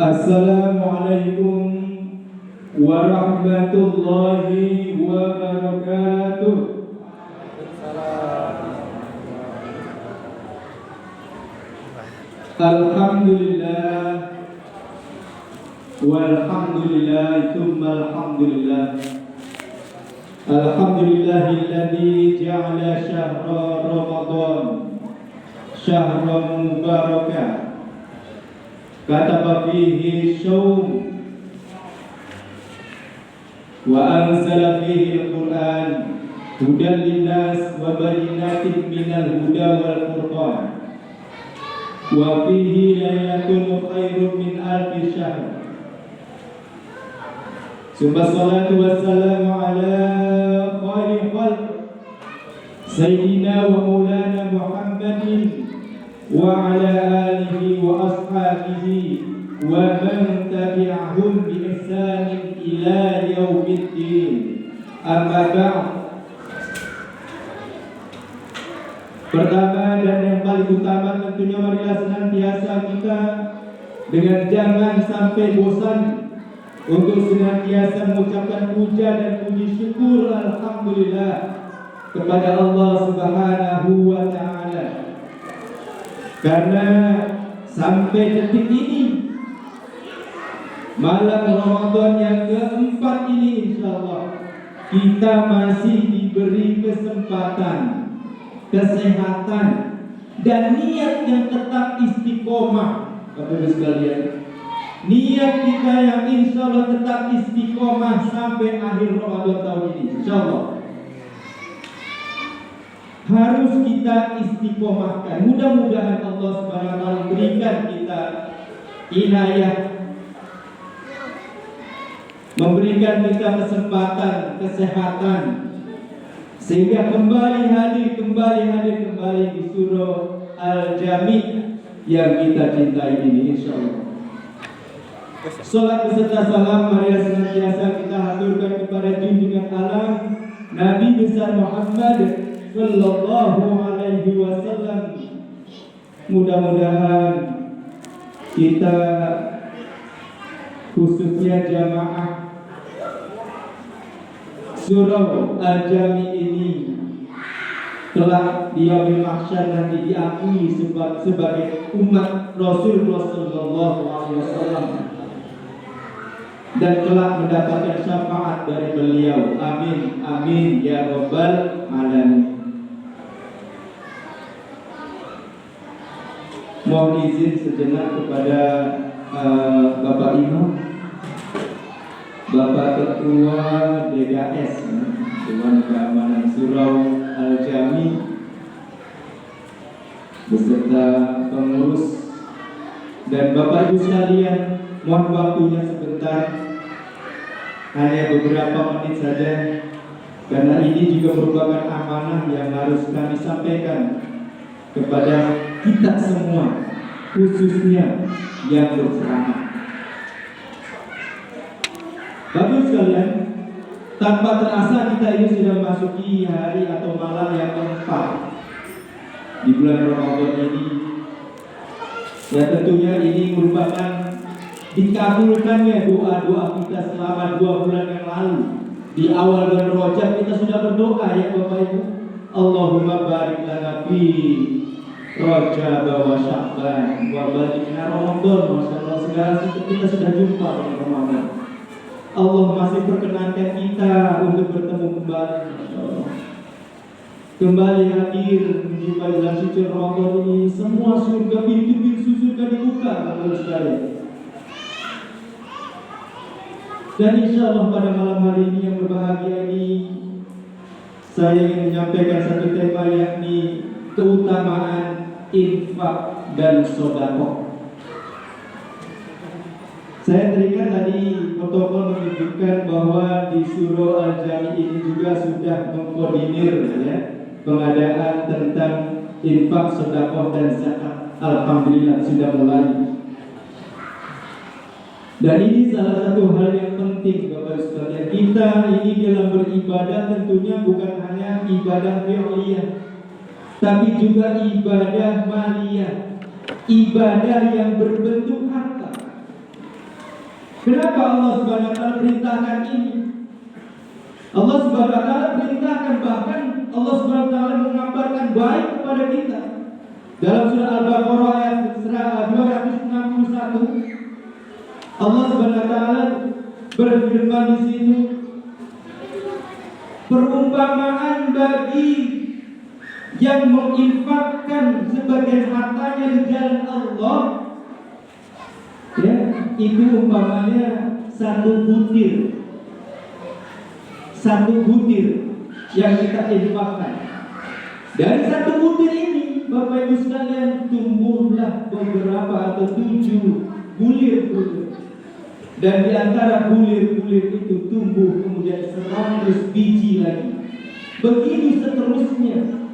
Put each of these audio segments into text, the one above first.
Assalamualaikum warahmatullahi wabarakatuh. Alhamdulillah walhamdulillah tsumma alhamdulillah. Alhamdulillahilladzi ja'ala syahra Ramadan syahran mubarakan kataba fihi syawm wa anzala fihi al-Qur'an hudan linnas wa bayyinatin minal huda wal furqan wa fihi laylatun khairun min alfi syahr. Summa salatu wassalamu ala khairi khalq Sayyidina wa maulana Muhammadin wa ala alihi wa ashabihi wa man tabi'ahum bi ihsanin ila yaumiddin. Amma ba'd. Pertama dan yang paling utama tentunya marilah senantiasa kita dengan jangan sampai bosan untuk senantiasa mengucapkan puja dan puji syukur alhamdulillah kepada Allah Subhanahu wa taala. Karena sampai detik ini malam Ramadan yang keempat ini insyaallah kita masih diberi kesempatan, kesehatan dan niat yang tetap istiqomah. Bapak Ibu sekalian, niat kita yang insya Allah tetap istiqomah sampai akhir Ramadan tahun ini, insya Allah harus kita istiqomahkan. Mudah-mudahan Allah Subhanahu wa taala berikan kita inayah, memberikan kita kesempatan, kesehatan, sehingga kembali hadir di surah Al-Jami yang kita cintai ini, insya Allah. Salat beserta salam marilah senantiasa kita haturkan kepada junjungan alam Nabi besar Muhammad sallallahu alaihi wasallam. Mudah-mudahan kita khususnya jamaah surah Al-Jami ini telah di yaumil mahsyar nanti diakui sebagai umat Rasulullah sallallahu alaihi wasallam dan telah mendapatkan syafaat dari beliau. Amin amin ya rabbal alamin. Mohon izin sejenak kepada Bapak Imam, Bapak Ketua DKS Dewan Keamanan Surau Al-Jami beserta pengurus dan Bapak Ibu sekalian, mohon waktunya sebentar, hanya beberapa menit saja, karena ini juga merupakan amanah yang harus kami sampaikan kepada kita semua, khususnya yang berceramah. Bapak sekalian, tanpa terasa kita ini sudah memasuki hari atau malam yang keempat di bulan Ramadan ini. Ya tentunya ini merupakan dikabulkannya doa-doa kita selama 2 bulan yang lalu. Di awal bulan Rajab kita sudah berdoa ya Bapak Ibu. Allahumma barik lana fi Rajab wa Sya'ban wa bariklana Ramadan. Masyaallah segala kita sudah jumpa dengan Ramadan. Allah masih perkenankan kita untuk bertemu kembali, insyaallah. Kembali hadir menjumpai bulan suci Ramadan ini, semua surga, pintu-pintu surga dibuka Bapak sekalian. Dan insyaallah pada malam hari ini yang berbahagia ini, saya ingin menyampaikan satu tema, yakni keutamaan infak dan sedekah. Saya teringat tadi protokol menunjukkan bahwa di surah Al-Jami ini juga sudah mengkoordinir ya, pengadaan tentang infak, sedekah dan zakat. Alhamdulillah sudah mulai. Dan ini salah satu hal yang penting Bapak sekalian. Kita ini dalam beribadah tentunya bukan hanya ibadah fi'liyah, tapi juga ibadah maliyah, ibadah yang berbentuk harta. Kenapa Allah Subhanahu wa taala perintahkan ini? Allah Subhanahu wa taala perintahkan, bahkan Allah Subhanahu wa taala mengabarkan baik kepada kita. Dalam surah Al-Baqarah ayat 261, Allah Subhanahu wa taala berfirman di situ, perumpamaan bagi yang menginfakkan sebagian hartanya di jalan Allah, ya, itu umpamanya satu butir yang kita infakkan. Dari satu butir ini, Bapak Ibu sekalian, tumbuhlah beberapa atau 7 bulir-bulir. Dan di antara bulir-bulir itu tumbuh kemudian 100 biji lagi. Begitu seterusnya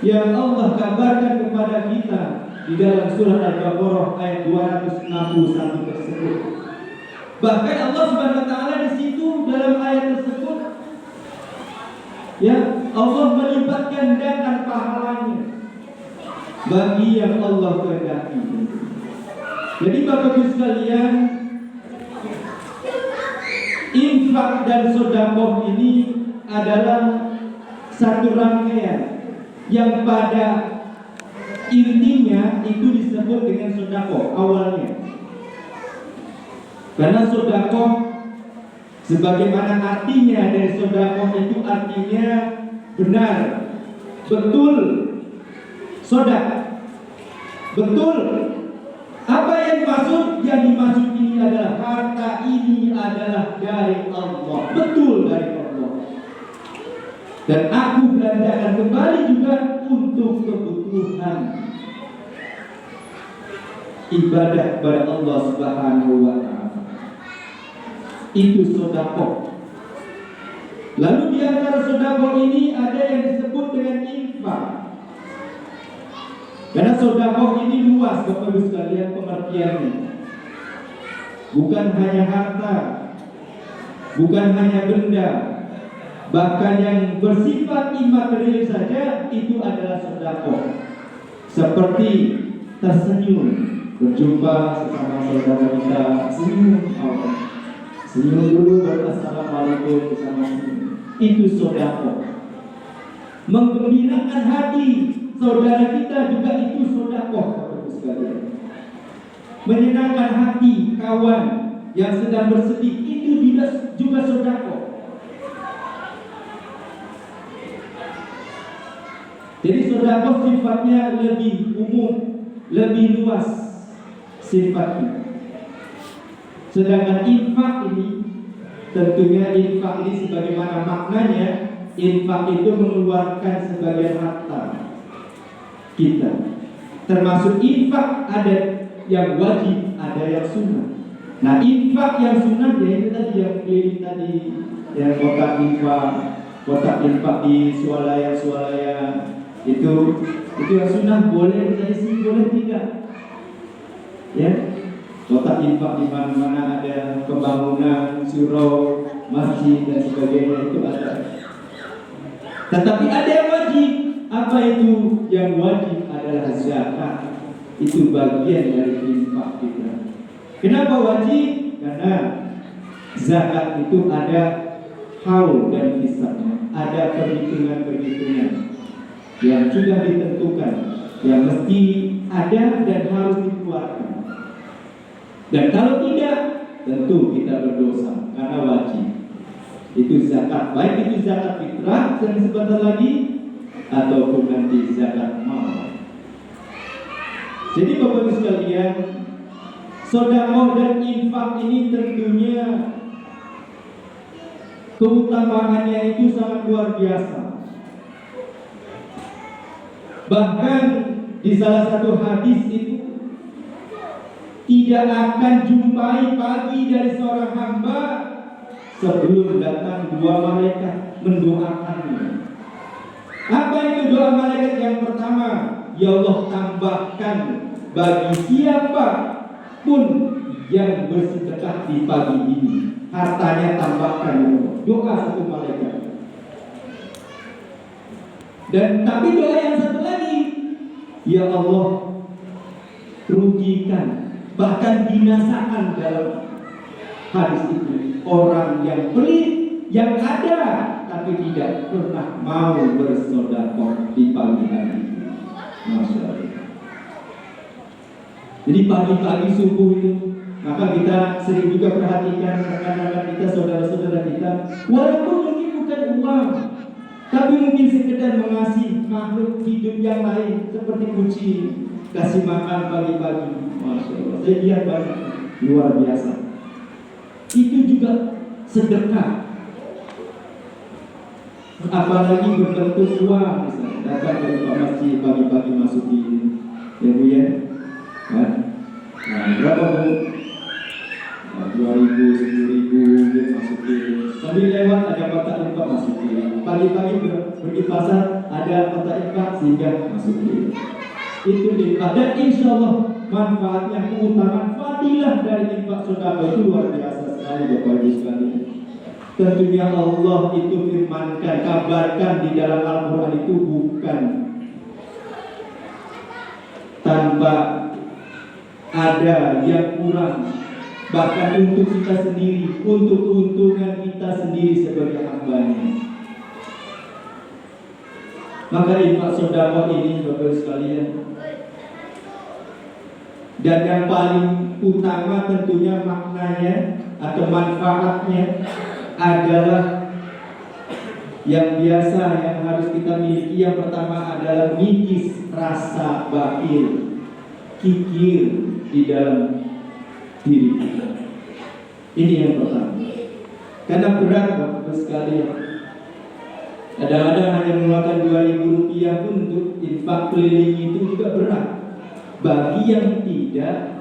yang Allah kabarkan kepada kita di dalam surah Al-Baqarah ayat 261 tersebut. Bahkan Allah Subhanahu wa taala di situ dalam ayat tersebut, ya, Allah melipat gandakan pahalanya bagi yang Allah kehendaki. Jadi Bapak Ibu sekalian, infak dan sedekah ini adalah satu rangkaian yang pada intinya itu disebut dengan sedekah awalnya. Karena sedekah sebagaimana artinya dari sedekah itu artinya benar, betul, sedekah, betul. Apa yang dimaksud ini adalah harta ini adalah dari Allah, betul dari Allah. Dan aku belanjakan kembali juga untuk kebutuhan ibadah kepada Allah Subhanahu wa taala. Itu sedekah. Lalu di antara sedekah ini ada yang disebut dengan infak. Karena sedekah ini luas Bapak Ibu sekalian pengertiannya. Bukan hanya harta, bukan hanya benda, bahkan yang bersifat imaterial saja itu adalah sedekah. Seperti tersenyum, berjumpa sesama saudara kita, senyum dulu, assalamualaikum bersama senyum. Itu sedekah. Menggembirakan hati saudara kita juga itu sedekah, Bapak sekalian. Menyenangkan hati kawan yang sedang bersedih itu juga sedekah. Jadi sedekah sifatnya lebih umum, lebih luas sifatnya. Sedangkan infak ini, tentunya infak ini sebagaimana maknanya, infak itu mengeluarkan sebagian harta kita. Termasuk infak ada yang wajib, ada yang sunnah. Nah, infak yang sunnah yaitu tadi yang keliling tadi, yang kotak infak di swalaya itu yang sunnah boleh kita isi, boleh tidak. Ya, kotak infak di mana-mana ada pembangunan surau, masjid dan sebagainya itu ada. Tetapi ada yang wajib. Apa itu yang wajib? Adalah zakat. Itu bagian dari infak kita. Kenapa wajib? Karena zakat itu ada haul dan hisabnya, ada perhitungan-perhitungan yang sudah ditentukan, yang mesti ada dan harus dikeluarkan. Dan kalau tidak, tentu kita berdosa karena wajib. Itu zakat, baik itu zakat fitrah yang sebentar lagi ataupun nanti zakat mal. Jadi Bapak Ibu sekalian, sedekah dan infak ini tentunya keutamaannya itu sangat luar biasa. Bahkan di salah satu hadis itu, tidak akan jumpai pagi dari seorang hamba sebelum datang 2 malaikat mendoakannya. Apa itu doa malaikat? Yang pertama, ya Allah, tambahkan bagi siapa pun yang bersedekah di pagi ini, hartanya tambahkan. Doa satu malaikat. Dan tapi doa yang satu lagi, ya Allah, rugikan, bahkan binasakan dalam hadis itu, orang yang pelit, yang ada tapi tidak pernah mau bersedekah di pagi hari. Masya Allah. Jadi pagi-pagi subuh itu, maka kita sering juga perhatikan rekan-rekan kita, saudara-saudara kita, walaupun mungkin bukan uang, tapi mungkin sekedar mengasihi makhluk hidup yang lain seperti kucing, kasih makan pagi-pagi. Masya Allah, saya lihat banyak, luar biasa. Itu juga sedekah. Apalagi berbentuk uang, misalnya datang ke masjid pagi-pagi masukin, ya Bu ya. Nah, berapa Bu? 2.000, 10.000 dia masukin. Sambil lewat ada kotak infak masukin. Pagi-pagi pergi pasar ada kotak infak sehingga masukin. Itu infak, dan insya Allah manfaatnya, keutamaan, fadilah dari infak sedekah itu luar biasa sekali Bapak Ibu sekalian. Tentunya Allah itu firmankan, kabarkan di dalam Al-Quran itu bukan tanpa ada yang kurang, bahkan untuk kita sendiri, untuk keuntungan kita sendiri sebagai hambanya. Maka infak sedekah ini Bapak sekalian, dan yang paling utama tentunya maknanya atau manfaatnya adalah yang biasa yang harus kita miliki. Yang pertama adalah mengikis rasa bakhil, kikir di dalam diri kita. Ini yang pertama. Karena berat Bapak sekalian. Kadang-kadang hanya mengeluarkan 2.000 rupiah pun untuk infak keliling itu juga berat. Bagi yang tidak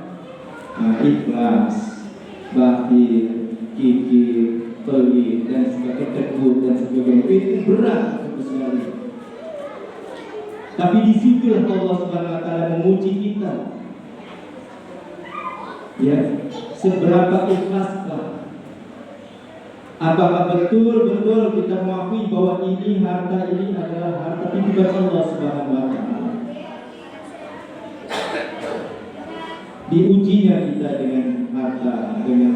ikhlas, bakhil, kikir, pelit dan sebagainya, tekut dan sebagainya, itu berat sekali. Tapi di situlah Allah Subhanahu wa taala menguji kita. Ya, seberapa ikhlaskah? Apakah betul-betul kita mengakui bahwa ini harta ini adalah harta titipan Allah Subhanahu wa taala? Diujinya kita dengan harta, dengan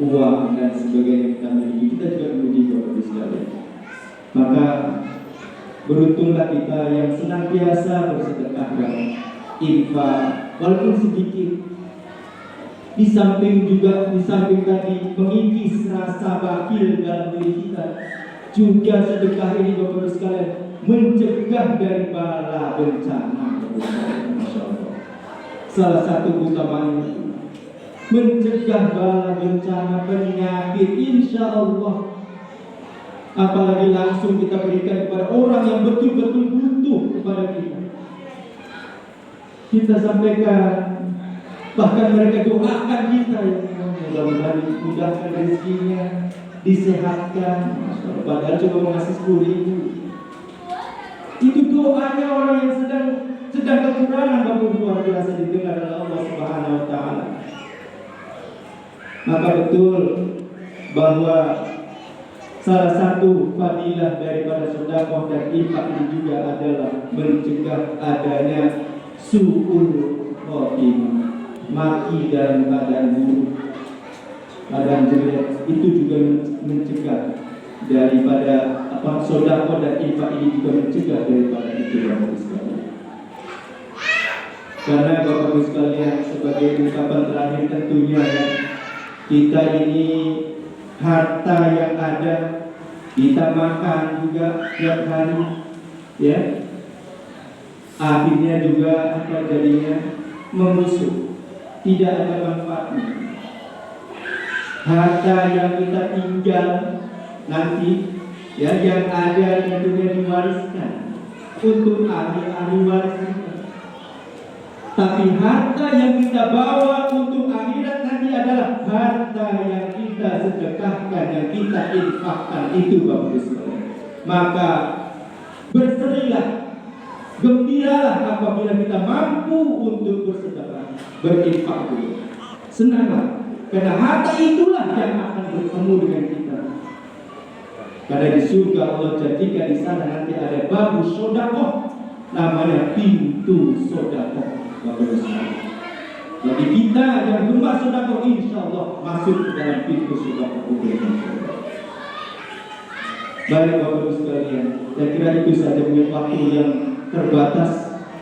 uang dan sebagainya kita miliki, kita juga diuji Bapak sekalian. Maka beruntunglah kita yang senantiasa bersedekah dan infak walaupun sedikit. Di samping tadi mengikis rasa bakhil dalam diri kita, juga sedekah ini Bapak sekalian mencegah dari bala bencana. Masya Allah. Salah satu keutamaannya mencegah bala bencana, penyakit, insya Allah. Apalagi langsung kita berikan kepada orang yang betul-betul butuh kepada kita. Kita sampaikan, bahkan mereka doakan kita, ya mudah-mudahan dimudahkan rezekinya, disehatkan. Padahal coba mengasih 10.000. Itu doanya orang yang sedang kekurangan, Bapak luar biasa didengar oleh Allah Subhanahu wa taala. Maka betul bahwa salah satu fadilah daripada sedekah dan infak ini juga adalah mencegah adanya su'ul khotimah, mati dalam keadaan buruk, keadaan jelek. Itu juga mencegah daripada sedekah dan infak ini juga mencegah daripada itu Bapak sekalian. Karena Bapak sekalian, sebagai ungkapan terakhir tentunya ya, kita ini harta yang ada kita makan juga tiap hari, ya. Akhirnya juga apa jadinya? Membusuk, tidak ada manfaatnya. Harta yang kita tinggal nanti, ya, yang ada tentunya diwariskan untuk ahli waris kita. Tapi harta yang kita bawa untuk akhirat nanti adalah harta yang kita sedekahkan, yang kita infakkan, itu Bapak sekalian. Maka berserilah, gembiralah apabila kita mampu untuk bersedekah, berinfak dulu. Senanglah, karena harta itulah yang akan bertemu dengan kita. Karena di surga Allah jadikan di sana nanti ada babu sedekah, namanya pintu sedekah. Bagi kita yang gemar sedekah, insya Allah masuk ke dalam pintu surga kubur. Baik Bapak Ibu sekalian, saya kira itu saja punya waktu yang terbatas.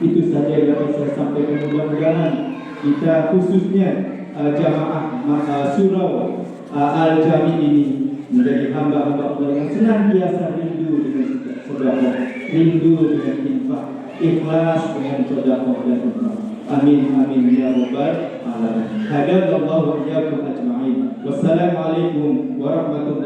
Itu saja yang dapat saya sampaikan. Mudah-mudahan kita khususnya jamaah surau Al-Jami ini menjadi hamba-hamba Allah yang senantiasa rindu dengan sedekah, rindu dengan infak, ikhlas dengan sedekah dan infak. Amin amin ya rabbal alamin. Hadallahu wa iyyakum ajma'in. Wassalamualaikum warahmatullahi